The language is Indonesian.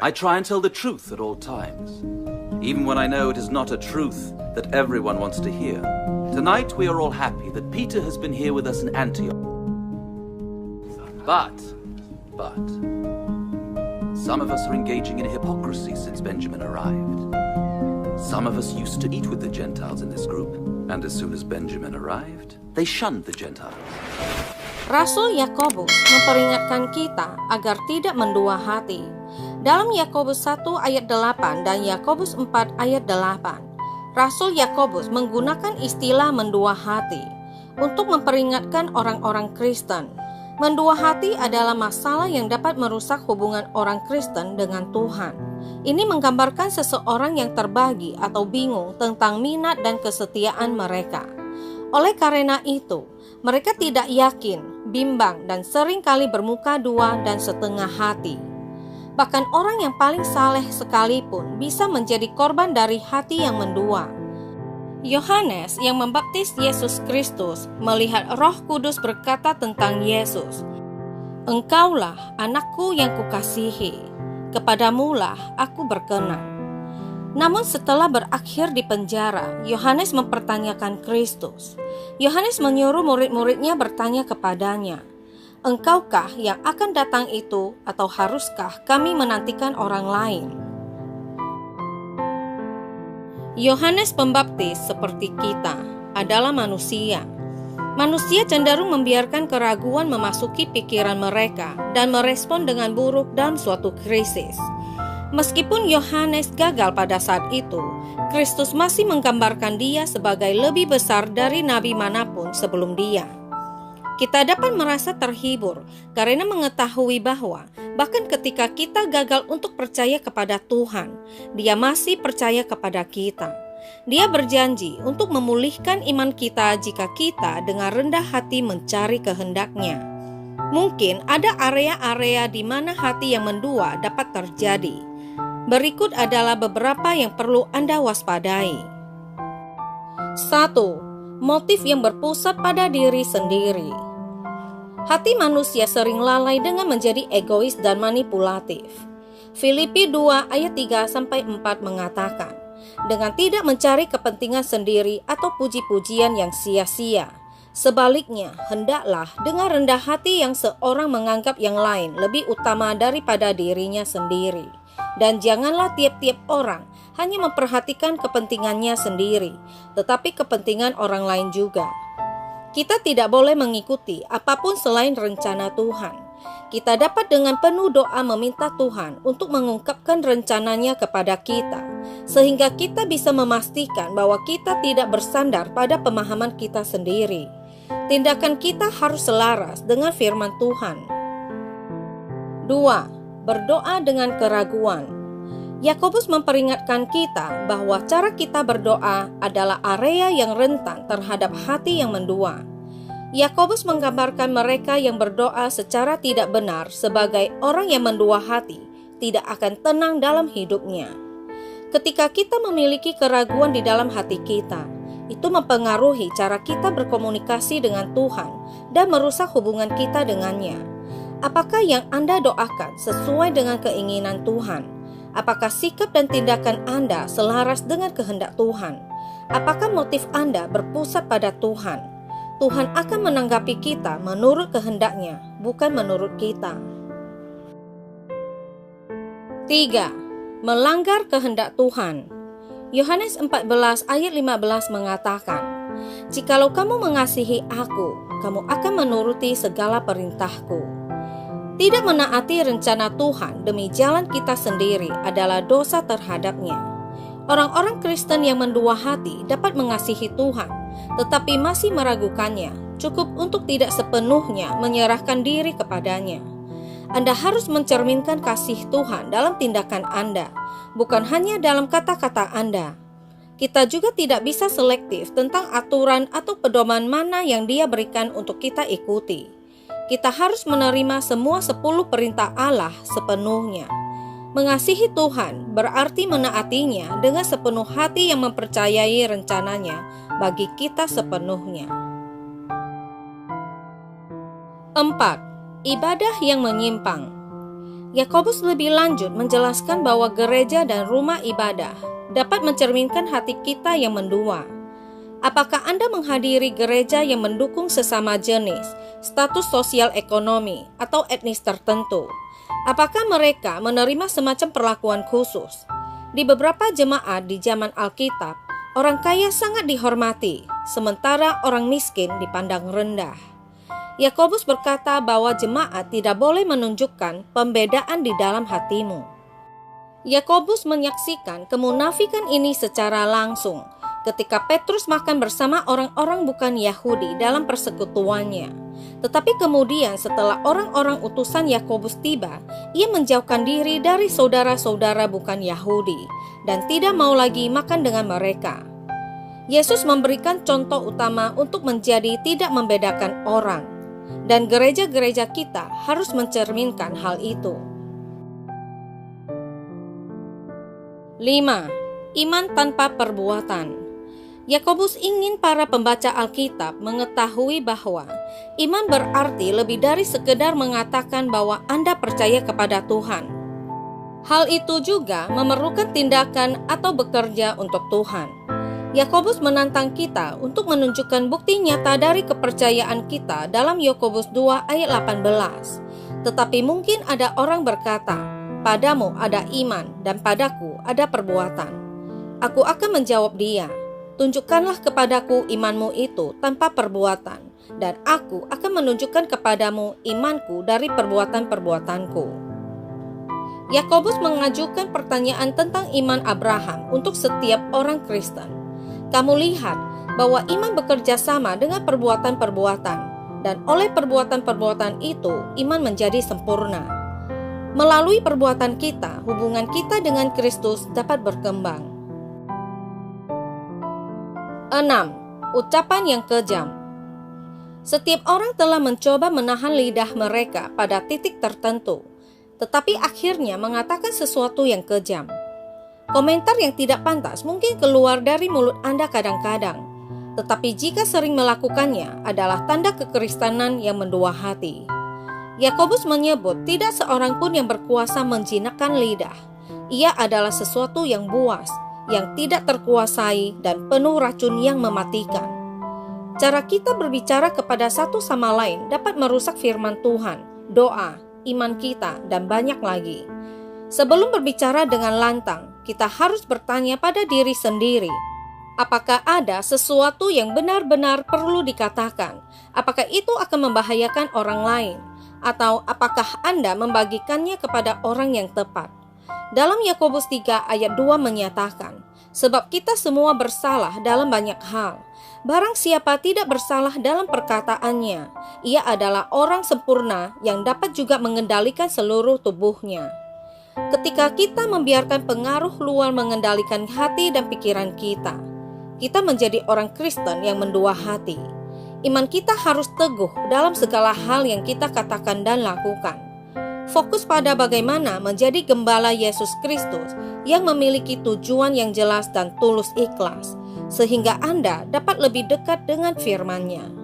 I try and tell the truth at all times, even when I know it is not a truth that everyone wants to hear. Tonight we are all happy that Peter has been here with us in Antioch. But, some of us are engaging in hypocrisy since Benjamin arrived. Some of us used to eat with the Gentiles in this group, and as soon as Benjamin arrived, they shunned the Gentiles. Rasul Yakobus memperingatkan kita agar tidak mendua hati. Dalam Yakobus 1 ayat 8 dan Yakobus 4 ayat 8, Rasul Yakobus menggunakan istilah mendua hati untuk memperingatkan orang-orang Kristen. Mendua hati adalah masalah yang dapat merusak hubungan orang Kristen dengan Tuhan. Ini menggambarkan seseorang yang terbagi atau bingung tentang minat dan kesetiaan mereka. Oleh karena itu, mereka tidak yakin, bimbang, dan seringkali bermuka dua dan setengah hati. Bahkan orang yang paling saleh sekalipun bisa menjadi korban dari hati yang mendua. Yohanes yang membaptis Yesus Kristus melihat Roh Kudus berkata tentang Yesus, "Engkaulah anakku yang kukasihi, kepadamulah aku berkenan." Namun setelah berakhir di penjara, Yohanes mempertanyakan Kristus. Yohanes menyuruh murid-muridnya bertanya kepadanya, "Engkaukah yang akan datang itu, atau haruskah kami menantikan orang lain?" Yohanes Pembaptis seperti kita adalah manusia. Manusia cenderung membiarkan keraguan memasuki pikiran mereka dan merespon dengan buruk dalam suatu krisis. Meskipun Yohanes gagal pada saat itu, Kristus masih menggambarkan dia sebagai lebih besar dari nabi manapun sebelum dia. Kita dapat merasa terhibur karena mengetahui bahwa bahkan ketika kita gagal untuk percaya kepada Tuhan, Dia masih percaya kepada kita. Dia berjanji untuk memulihkan iman kita jika kita dengan rendah hati mencari kehendak-Nya. Mungkin ada area-area di mana hati yang mendua dapat terjadi. Berikut adalah beberapa yang perlu Anda waspadai. 1. Motif yang berpusat pada diri sendiri. Hati manusia sering lalai dengan menjadi egois dan manipulatif. Filipi 2 ayat 3-4 mengatakan, dengan tidak mencari kepentingan sendiri atau puji-pujian yang sia-sia. Sebaliknya, hendaklah dengan rendah hati yang seorang menganggap yang lain lebih utama daripada dirinya sendiri. Dan janganlah tiap-tiap orang hanya memperhatikan kepentingannya sendiri, tetapi kepentingan orang lain juga. Kita tidak boleh mengikuti apapun selain rencana Tuhan. Kita dapat dengan penuh doa meminta Tuhan untuk mengungkapkan rencananya kepada kita, sehingga kita bisa memastikan bahwa kita tidak bersandar pada pemahaman kita sendiri. Tindakan kita harus selaras dengan firman Tuhan. 2. Berdoa dengan keraguan. Yakobus memperingatkan kita bahwa cara kita berdoa adalah area yang rentan terhadap hati yang mendua. Yakobus menggambarkan mereka yang berdoa secara tidak benar sebagai orang yang mendua hati, tidak akan tenang dalam hidupnya. Ketika kita memiliki keraguan di dalam hati kita, itu mempengaruhi cara kita berkomunikasi dengan Tuhan dan merusak hubungan kita dengannya. Apakah yang Anda doakan sesuai dengan keinginan Tuhan? Apakah sikap dan tindakan Anda selaras dengan kehendak Tuhan? Apakah motif Anda berpusat pada Tuhan? Tuhan akan menanggapi kita menurut kehendak-Nya, bukan menurut kita. 3. Melanggar kehendak Tuhan. Yohanes 14 ayat 15 mengatakan, "Jikalau kamu mengasihi aku, kamu akan menuruti segala perintahku." Tidak menaati rencana Tuhan demi jalan kita sendiri adalah dosa terhadap-Nya. Orang-orang Kristen yang mendua hati dapat mengasihi Tuhan, tetapi masih meragukannya, cukup untuk tidak sepenuhnya menyerahkan diri kepadanya. Anda harus mencerminkan kasih Tuhan dalam tindakan Anda, bukan hanya dalam kata-kata Anda. Kita juga tidak bisa selektif tentang aturan atau pedoman mana yang Dia berikan untuk kita ikuti. Kita harus menerima semua 10 perintah Allah sepenuhnya. Mengasihi Tuhan berarti menaatinya dengan sepenuh hati yang mempercayai rencananya bagi kita sepenuhnya. 4. Ibadah yang menyimpang. Yakobus lebih lanjut menjelaskan bahwa gereja dan rumah ibadah dapat mencerminkan hati kita yang mendua. Apakah Anda menghadiri gereja yang mendukung sesama jenis, status sosial ekonomi, atau etnis tertentu? Apakah mereka menerima semacam perlakuan khusus? Di beberapa jemaat di zaman Alkitab, orang kaya sangat dihormati, sementara orang miskin dipandang rendah. Yakobus berkata bahwa jemaat tidak boleh menunjukkan pembedaan di dalam hatimu. Yakobus menyaksikan kemunafikan ini secara langsung ketika Petrus makan bersama orang-orang bukan Yahudi dalam persekutuannya. Tetapi kemudian setelah orang-orang utusan Yakobus tiba, ia menjauhkan diri dari saudara-saudara bukan Yahudi dan tidak mau lagi makan dengan mereka. Yesus memberikan contoh utama untuk menjadi tidak membedakan orang, dan gereja-gereja kita harus mencerminkan hal itu. 5. Iman tanpa perbuatan. Yakobus ingin para pembaca Alkitab mengetahui bahwa iman berarti lebih dari sekedar mengatakan bahwa Anda percaya kepada Tuhan. Hal itu juga memerlukan tindakan atau bekerja untuk Tuhan. Yakobus menantang kita untuk menunjukkan bukti nyata dari kepercayaan kita dalam Yakobus 2 ayat 18. Tetapi mungkin ada orang berkata, "Padamu ada iman dan padaku ada perbuatan." Aku akan menjawab dia, "Tunjukkanlah kepadaku imanmu itu tanpa perbuatan, dan aku akan menunjukkan kepadamu imanku dari perbuatan-perbuatanku." Yakobus mengajukan pertanyaan tentang iman Abraham untuk setiap orang Kristen. Kamu lihat bahwa iman bekerja sama dengan perbuatan-perbuatan, dan oleh perbuatan-perbuatan itu iman menjadi sempurna. Melalui perbuatan kita, hubungan kita dengan Kristus dapat berkembang. 6. Ucapan yang kejam. Setiap orang telah mencoba menahan lidah mereka pada titik tertentu, tetapi akhirnya mengatakan sesuatu yang kejam. Komentar yang tidak pantas mungkin keluar dari mulut Anda kadang-kadang, tetapi jika sering melakukannya adalah tanda kekristenan yang mendua hati. Yakobus menyebut tidak seorang pun yang berkuasa menjinakkan lidah. Ia adalah sesuatu yang buas, yang tidak terkuasai dan penuh racun yang mematikan. Cara kita berbicara kepada satu sama lain dapat merusak firman Tuhan, doa, iman kita, dan banyak lagi. Sebelum berbicara dengan lantang, kita harus bertanya pada diri sendiri, apakah ada sesuatu yang benar-benar perlu dikatakan? Apakah itu akan membahayakan orang lain? Atau apakah Anda membagikannya kepada orang yang tepat? Dalam Yakobus 3 ayat 2 menyatakan, "Sebab kita semua bersalah dalam banyak hal. Barang siapa tidak bersalah dalam perkataannya, ia adalah orang sempurna yang dapat juga mengendalikan seluruh tubuhnya." Ketika kita membiarkan pengaruh luar mengendalikan hati dan pikiran kita menjadi orang Kristen yang mendua hati. Iman kita harus teguh dalam segala hal yang kita katakan dan lakukan. Fokus pada bagaimana menjadi gembala Yesus Kristus yang memiliki tujuan yang jelas dan tulus ikhlas, sehingga Anda dapat lebih dekat dengan firman-Nya.